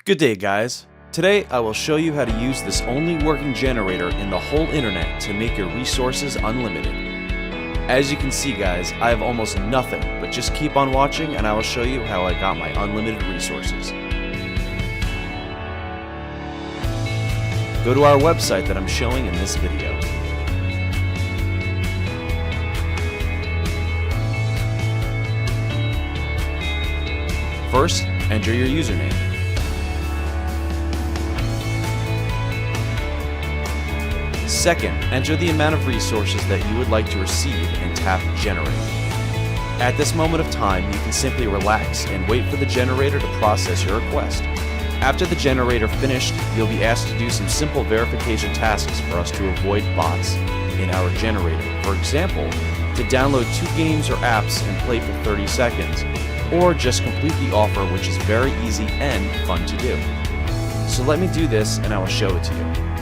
Good day, guys. Today I will show you how to use this only working generator in the whole internet to make your resources unlimited. As you can see, guys, I have almost nothing, but just keep on watching and I will show you how I got my unlimited resources. Go to our website that I'm showing in this video. First, enter your username. Second, enter the amount of resources that you would like to receive and tap Generate. At this moment of time, you can simply relax and wait for the generator to process your request. After the generator finished, you'll be asked to do some simple verification tasks for us to avoid bots in our generator. For example, to download 2 games or apps and play for 30 seconds, or just complete the offer, which is very easy and fun to do. So let me do this and I will show it to you.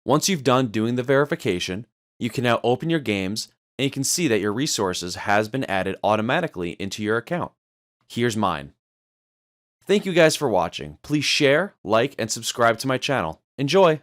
Once you've done doing the verification, you can now open your games and you can see that your resources has been added automatically into your account. Here's mine. Thank you guys for watching. Please share, like, and subscribe to my channel. Enjoy!